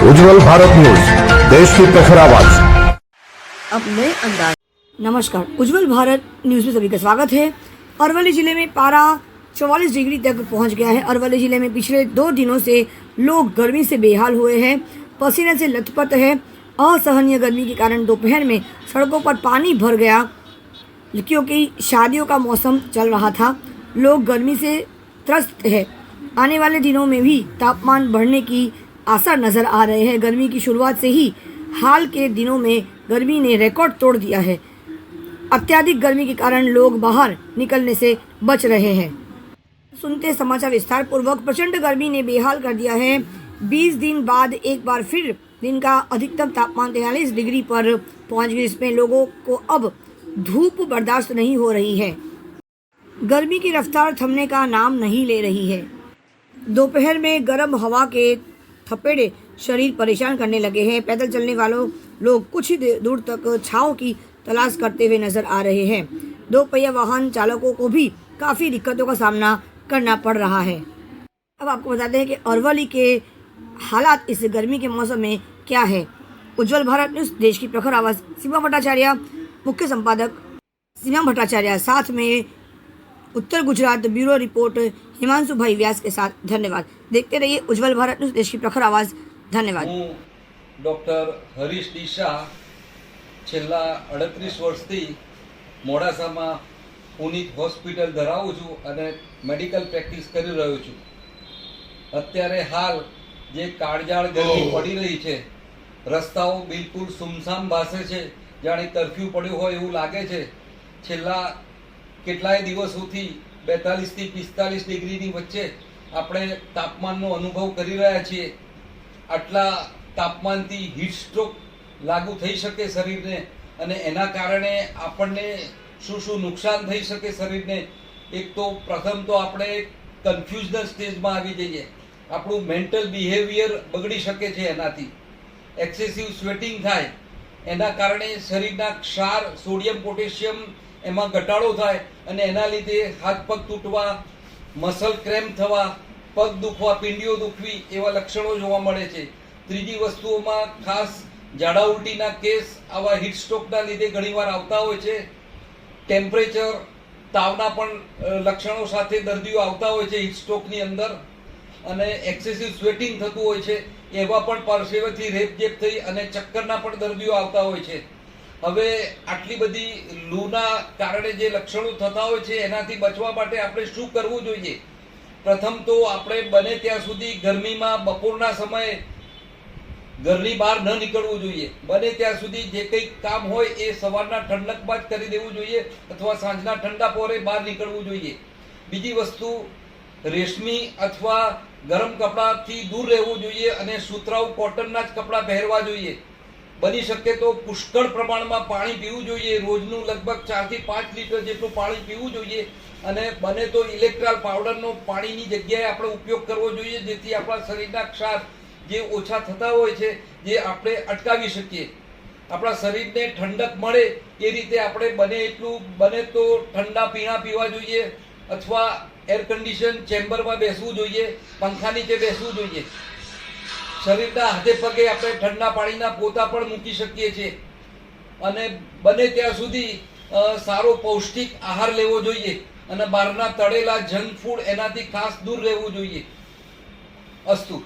उज्जवल Bharat news, देश की प्रखर आवाज। अब नए अंदाज। नमस्कार, उज्जवल भारत न्यूज में सभी का स्वागत है। अरवली जिले में पारा 44 डिग्री तक पहुंच गया है। अरवली जिले में पिछले 2 दिनों से लोग गर्मी से बेहाल हुए हैं, पसीने से लथपथ है। असहनीय गर्मी के कारण दोपहर में सड़कों पर पानी भर गया, क्योंकि शादियों का मौसम चल रहा था। लोग गर्मी से त्रस्त है। आने वाले दिनों में भी तापमान बढ़ने की आसार नज़र आ रहे हैं। गर्मी की शुरुआत से ही हाल के दिनों में गर्मी ने रिकॉर्ड तोड़ दिया है। अत्यधिक गर्मी के कारण लोग बाहर निकलने से बच रहे हैं। सुनते समाचार विस्तार पूर्वक। प्रचंड गर्मी ने बेहाल कर दिया है। 20 दिन बाद एक बार फिर दिन का अधिकतम तापमान 43 डिग्री पर पहुंच गया, जिसमें लोगों को अब धूप बर्दाश्त नहीं हो रही है। गर्मी की रफ्तार थमने का नाम नहीं ले रही है। दोपहर में गर्म हवा के थपेड़े शरीर परेशान करने लगे हैं। पैदल चलने वालों लोग कुछ ही दूर तक छांव की तलाश करते हुए नजर आ रहे हैं। 2 पहिया वाहन चालकों को भी काफ़ी दिक्कतों का सामना करना पड़ रहा है। अब आपको बताते हैं कि अरवली के हालात इस गर्मी के मौसम में क्या है। उज्जवल भारत न्यूज़, देश की प्रखर आवाज़। सीमा भट्टाचार्य, मुख्य संपादक सीमा भट्टाचार्य, साथ में उत्तर गुजरात ब्यूरो रिपोर्ट हिमांशु भाई व्यास के साथ। धन्यवाद। देखते रहिए उज्जवल भारत न्यूज़, देश की प्रखर आवाज़। धन्यवाद। હું ડૉક્ટર હરીશ ડી શાહ છેલ્લા 38 વર્ષથી મોડાસામાં પુનીત હોસ્પિટલ ધરાવું છું અને મેડિકલ પ્રેક્ટિસ કરી રહ્યો છું. અત્યારે હાલ જે કાળઝાળ ગરમી પડી રહી છે, રસ્તાઓ બિલકુલ સુમસામ ભાસે છે, જાણે કર્ફ્યુ પડ્યો હોય એવું લાગે છે. છેલ્લા કેટલાય દિવસોથી 42 થી 45 ડિગ્રીની વચ્ચે આપણે તાપમાનનો અનુભવ કરી રહ્યા છીએ. આટલા તાપમાનથી હીટ સ્ટ્રોક લાગુ થઈ શકે શરીરને, અને એના કારણે આપણને શું નુકસાન થઈ શકે શરીરને. એક તો પ્રથમ તો આપણે કન્ફ્યુઝન સ્ટેજમાં આવી જઈએ. આપણું મેન્ટલ બિહેવિયર બગડી શકે છે એનાથી. એક્સેસિવ સ્વેટિંગ થાય, એના કારણે શરીરના ક્ષાર, સોડિયમ, પોટેશિયમ એમાં ઘટાડો થાય અને એના લીધે હાથ પગ તૂટવા, મસલ ક્રેમ્પ થવા, પગ દુખવા, પીંડીઓ દુખવી એવા લક્ષણો જોવા મળે છે. ત્રીજી વસ્તુઓમાં ખાસ ઝાડા ઉલટીના કેસ આવા હીટ સ્ટ્રોકના લીધે ઘણીવાર આવતા હોય છે. ટેમ્પરેચર, તાવના પણ લક્ષણો સાથે દર્દીઓ આવતા હોય છે હીટ સ્ટ્રોકની અંદર, અને એક્સેસિવ સ્વેટિંગ થતું હોય છે. એવા પણ પરસેવેથી રેપઝેપ થઈ અને ચક્કરના પણ દર્દીઓ આવતા હોય છે. હવે આટલી બધી લૂના કારણે જે લક્ષણો થતા હોય છે, એનાથી બચવા માટે આપણે શું કરવું જોઈએ? પ્રથમ તો આપણે બને ત્યાં સુધી ગરમીમાં બપોરના સમયે ઘરની બહાર ન નીકળવું જોઈએ. બને ત્યાં સુધી જે કંઈક કામ હોય એ સવારના ઠંડકમાં જ કરી દેવું જોઈએ, અથવા સાંજના ઠંડા પહોરે બહાર નીકળવું જોઈએ. બીજી વસ્તુ, રેશમી અથવા ગરમ કપડાથી દૂર રહેવું જોઈએ અને સુતરાઉ કોટનના જ કપડાં પહેરવા જોઈએ. બની શકે તો પુષ્કળ પ્રમાણમાં પાણી પીવું જોઈએ. રોજનું લગભગ 4 થી 5 લીટર જેટલું પાણી પીવું જોઈએ, અને બને તો ઇલેક્ટ્રોલ પાવડરનો પાણીની જગ્યાએ આપણે ઉપયોગ કરવો જોઈએ, જેથી આપણા શરીરના ક્ષાર જે ઓછા થતા હોય છે જે આપણે અટકાવી શકીએ. આપણા શરીરને ઠંડક મળે એ રીતે આપણે બને તો ઠંડા પીણા પીવા જોઈએ, અથવા એર કન્ડિશન ચેમ્બરમાં બેસવું જોઈએ, પંખા નીચે બેસવું જોઈએ. શરીરના હાથે પગે આપણે ઠંડા પાણીના પોતા પણ મૂકી શકીએ છીએ. અને બને ત્યાં સુધી સારો પૌષ્ટિક આહાર લેવો જોઈએ, અને બહારના તળેલા જંક ફૂડ એનાથી ખાસ દૂર રહેવું જોઈએ. અસ્તુ.